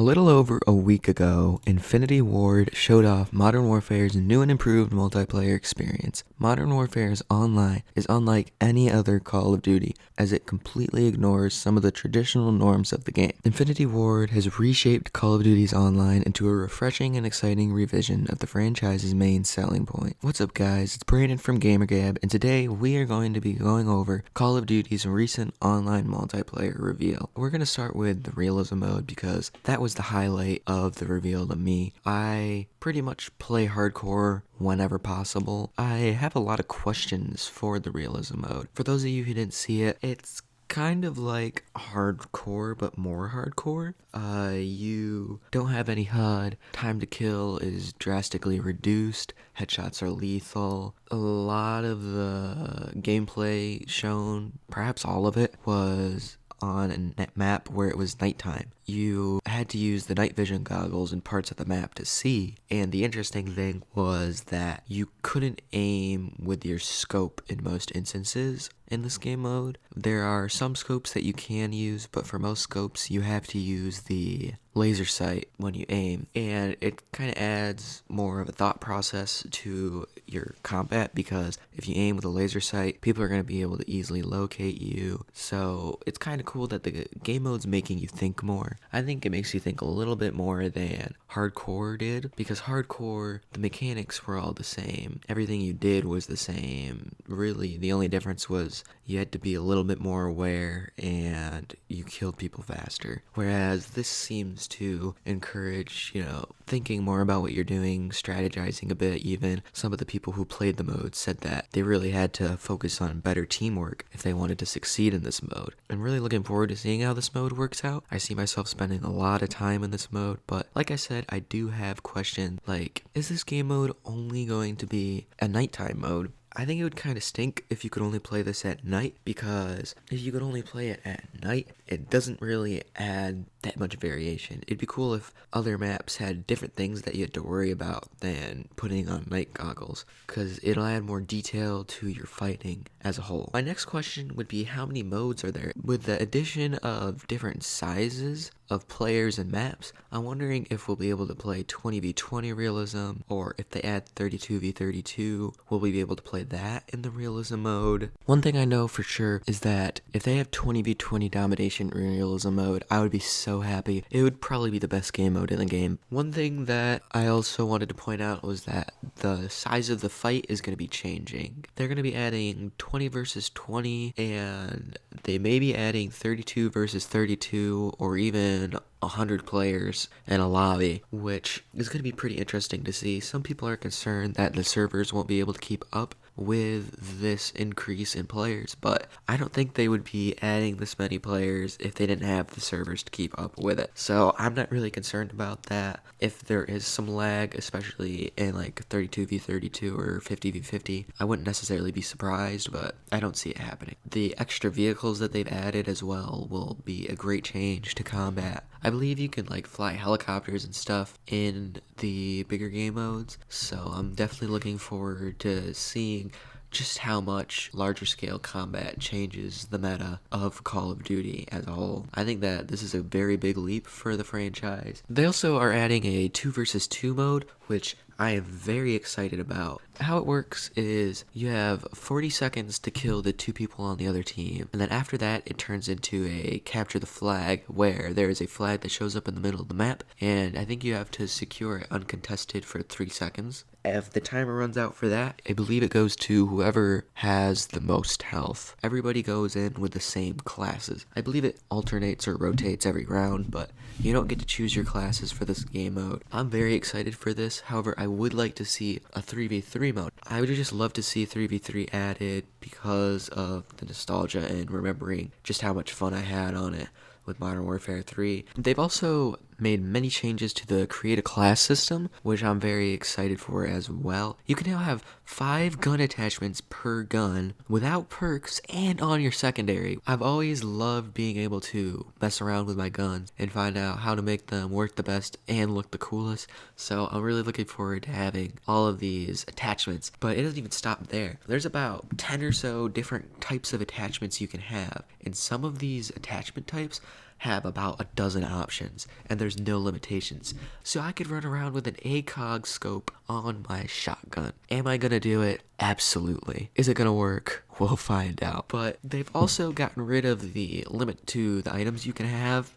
A little over a week ago, Infinity Ward showed off Modern Warfare's new and improved multiplayer experience. Modern Warfare's Online is unlike any other Call of Duty, as it completely ignores some of the traditional norms of the game. Infinity Ward has reshaped Call of Duty's Online into a refreshing and exciting revision of the franchise's main selling point. What's up guys, it's Brandon from Gamer Gab, and today we are going to be going over Call of Duty's recent online multiplayer reveal. We're going to start with the realism mode because that was the highlight of the reveal to me. I pretty much play hardcore whenever possible. I have a lot of questions for the realism mode. For those of you who didn't see it, it's kind of like hardcore, but more hardcore. You don't have any HUD. Time to kill is drastically reduced. Headshots are lethal. A lot of the gameplay shown, perhaps all of it, was on a map where it was nighttime. You had to use the night vision goggles in parts of the map to see, and the interesting thing was that you couldn't aim with your scope in most instances in this game mode. There are some scopes that you can use, but for most scopes you have to use the laser sight when you aim, and it kind of adds more of a thought process to your combat, because if you aim with a laser sight, people are going to be able to easily locate you. So it's kind of cool that the game mode's making you think more. I think it makes you think a little bit more than hardcore did, because hardcore, the mechanics were all the same. Everything you did was the same. Really, the only difference was you had to be a little bit more aware and you killed people faster. Whereas this seems to encourage, thinking more about what you're doing, strategizing a bit even. Some of the people who played the mode said that they really had to focus on better teamwork if they wanted to succeed in this mode. I'm really looking forward to seeing how this mode works out. I see myself spending a lot of time in this mode, but like I said, I do have questions like, is this game mode only going to be a nighttime mode? I think it would kind of stink if you could only play this at night, because if you could only play it at night, it doesn't really add that much variation. It'd be cool if other maps had different things that you had to worry about than putting on night goggles, because it'll add more detail to your fighting as a whole. My next question would be, how many modes are there? With the addition of different sizes of players and maps, I'm wondering if we'll be able to play 20v20 realism, or if they add 32v32, will we be able to play that in the realism mode? One thing I know for sure is that if they have 20v20 domination realism mode, I would be so happy. It would probably be the best game mode in the game. One thing that I also wanted to point out was that the size of the fight is going to be changing. They're going to be adding 20 versus 20, and they may be adding 32 versus 32, or even 100 players in a lobby, which is going to be pretty interesting to see. Some people are concerned that the servers won't be able to keep up with this increase in players, but I don't think they would be adding this many players if they didn't have the servers to keep up with it. So I'm not really concerned about that. If there is some lag, especially in like 32v32 or 50v50, I wouldn't necessarily be surprised, but I don't see it happening. The extra vehicles that they've added as well will be a great change to combat. I believe you can fly helicopters and stuff in the bigger game modes, so I'm definitely looking forward to seeing just how much larger scale combat changes the meta of Call of Duty as a whole. I think that this is a very big leap for the franchise. They also are adding a 2 versus 2 mode, which I am very excited about. How it works is you have 40 seconds to kill the 2 people on the other team, and then after that it turns into a capture the flag, where there is a flag that shows up in the middle of the map, and I think you have to secure it uncontested for 3 seconds. If the timer runs out for that, I believe it goes to whoever has the most health. Everybody goes in with the same classes. I believe it alternates or rotates every round, but you don't get to choose your classes for this game mode. I'm very excited for this. However, I would like to see a 3v3 mode. I would just love to see 3v3 added because of the nostalgia and remembering just how much fun I had on it with Modern Warfare 3. They've also made many changes to the create a class system, which I'm very excited for as well. You can now have 5 gun attachments per gun without perks and on your secondary. I've always loved being able to mess around with my guns and find out how to make them work the best and look the coolest, so I'm really looking forward to having all of these attachments. But it doesn't even stop there. There's about 10 or so different types of attachments you can have, and some of these attachment types have about a dozen options, and there's no limitations. So I could run around with an ACOG scope on my shotgun. Am I gonna do it? Absolutely. Is it gonna work? We'll find out. But they've also gotten rid of the limit to the items you can have.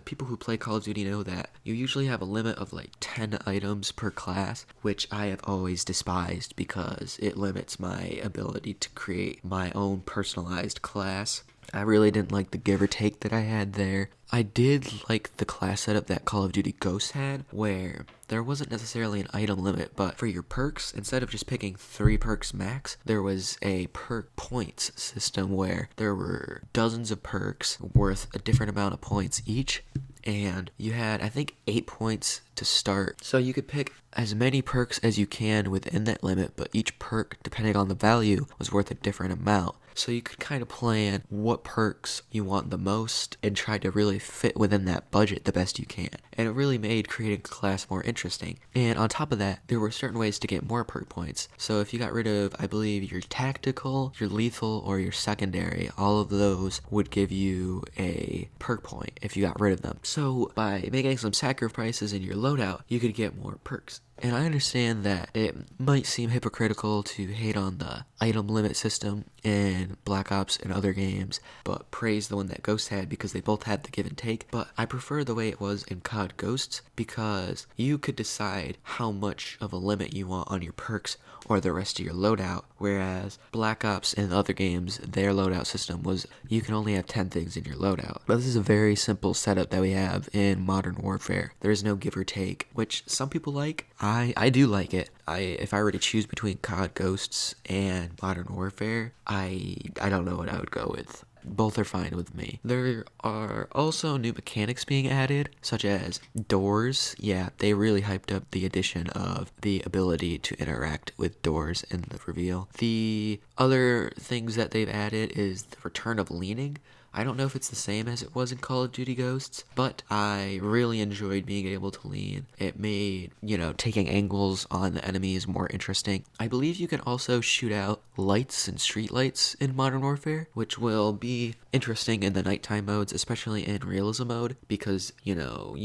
People who play Call of Duty know that you usually have a limit of like 10 items per class, which I have always despised because it limits my ability to create my own personalized class. I really didn't like the give or take that I had there. I did like the class setup that Call of Duty Ghosts had, where there wasn't necessarily an item limit, but for your perks, instead of just picking 3 perks max, there was a perk points system where there were dozens of perks worth a different amount of points each, and you had, I think, 8 points to start. So you could pick as many perks as you can within that limit, but each perk, depending on the value, was worth a different amount. So you could kind of plan what perks you want the most and try to really fit within that budget the best you can. And it really made creating a class more interesting. And on top of that, there were certain ways to get more perk points. So if you got rid of, I believe, your tactical, your lethal, or your secondary, all of those would give you a perk point if you got rid of them. So by making some sacrifices in your loadout, you could get more perks. And I understand that it might seem hypocritical to hate on the item limit system in Black Ops and other games, but praise the one that Ghost had because they both had the give and take. But I prefer the way it was in COD Ghosts because you could decide how much of a limit you want on your perks or the rest of your loadout, whereas Black Ops and other games, their loadout system was you can only have 10 things in your loadout. But this is a very simple setup that we have in Modern Warfare. There is no give or take, which some people like. I do like it. If I were to choose between COD Ghosts and Modern Warfare, I don't know what I would go with. Both are fine with me. There are also new mechanics being added, such as doors. Yeah, they really hyped up the addition of the ability to interact with doors in the reveal. The other things that they've added is the return of leaning. I don't know if it's the same as it was in Call of Duty Ghosts, but I really enjoyed being able to lean. It made, taking angles on the enemies more interesting. I believe you can also shoot out lights and street lights in Modern Warfare, which will be interesting in the nighttime modes, especially in realism mode, because, you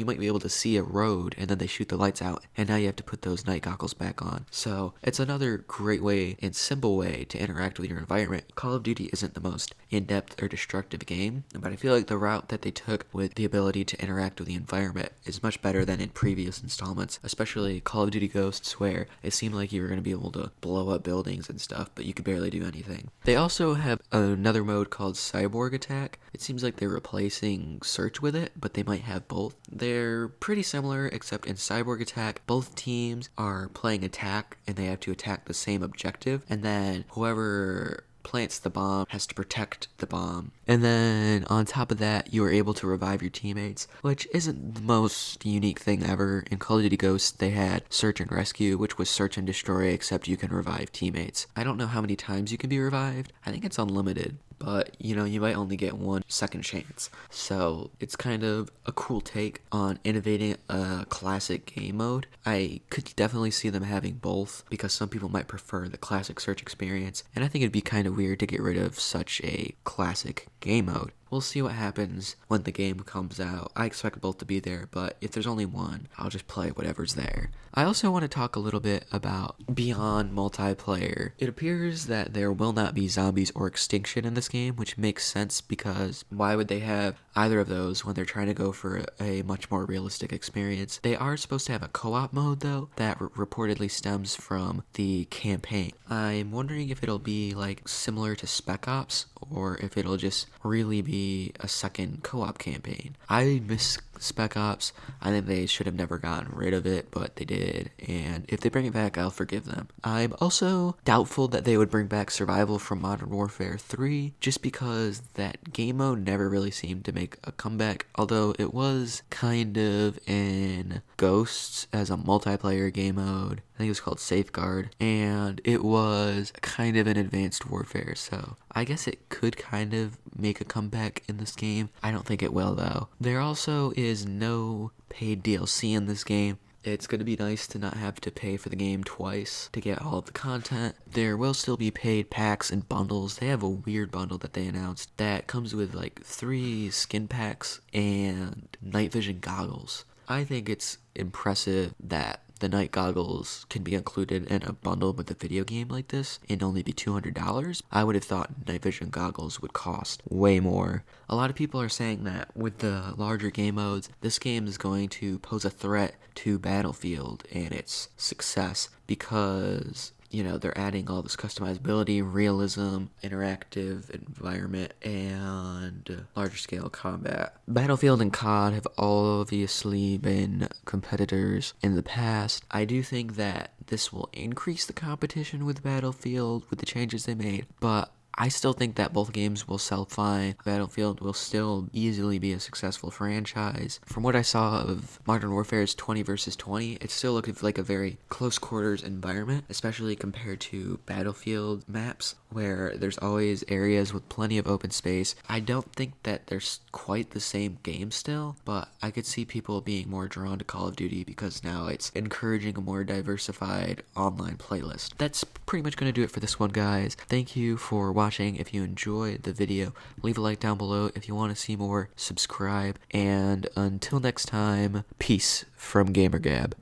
might be able to see a road and then they shoot the lights out, and now you have to put those night goggles back on. So it's another great way and simple way to interact with your environment. Call of Duty isn't the most in-depth or destructive game, but I feel like the route that they took with the ability to interact with the environment is much better than in previous installments, especially Call of Duty Ghosts, where it seemed like you were going to be able to blow up buildings and stuff, but you could barely do anything. They also have another mode called Cyborg Attack. It seems like they're replacing Search with it, but they might have both. They're pretty similar, except in Cyborg Attack, both teams are playing attack, and they have to attack the same objective, and then whoever plants the bomb has to protect the bomb. And then on top of that, you are able to revive your teammates, which isn't the most unique thing ever. In Call of Duty Ghosts, they had Search and Rescue, which was search and destroy, except you can revive teammates. I don't know how many times you can be revived. I think it's unlimited, but you might only get 1 second chance. So it's kind of a cool take on innovating a classic game mode. I could definitely see them having both, because some people might prefer the classic search experience, and I think it'd be kind of weird to get rid of such a classic game mode. We'll see what happens when the game comes out. I expect both to be there, but if there's only one, I'll just play whatever's there. I also want to talk a little bit about beyond multiplayer. It appears that there will not be zombies or extinction in this game, which makes sense because why would they have either of those when they're trying to go for a much more realistic experience? They are supposed to have a co-op mode though that reportedly stems from the campaign. I'm wondering if it'll be like similar to Spec Ops or if it'll just really be a second co-op campaign. I miss Spec Ops. I think they should have never gotten rid of it, but they did, and if they bring it back, I'll forgive them. I'm also doubtful that they would bring back survival from Modern Warfare 3, just because that game mode never really seemed to make a comeback, although it was kind of in Ghosts as a multiplayer game mode. I think it was called Safeguard, and it was kind of an Advanced Warfare, so I guess it could kind of make a comeback in this game. I don't think it will, though. There also is no paid DLC in this game. It's going to be nice to not have to pay for the game twice to get all of the content. There will still be paid packs and bundles. They have a weird bundle that they announced that comes with like 3 skin packs and night vision goggles. I think it's impressive that the night goggles can be included in a bundle with a video game like this and only be $200. I would have thought night vision goggles would cost way more. A lot of people are saying that with the larger game modes, this game is going to pose a threat to Battlefield and its success because they're adding all this customizability, realism, interactive environment, and larger scale combat. Battlefield and COD have obviously been competitors in the past. I do think that this will increase the competition with Battlefield with the changes they made, but I still think that both games will sell fine. Battlefield will still easily be a successful franchise. From what I saw of Modern Warfare's 20 versus 20, it still looked like a very close quarters environment, especially compared to Battlefield maps, where there's always areas with plenty of open space. I don't think that there's quite the same game still, but I could see people being more drawn to Call of Duty because now it's encouraging a more diversified online playlist. That's pretty much going to do it for this one, guys. Thank you for watching. If you enjoyed the video, leave a like down below. If you want to see more, subscribe. And until next time, peace from Gamer Gab.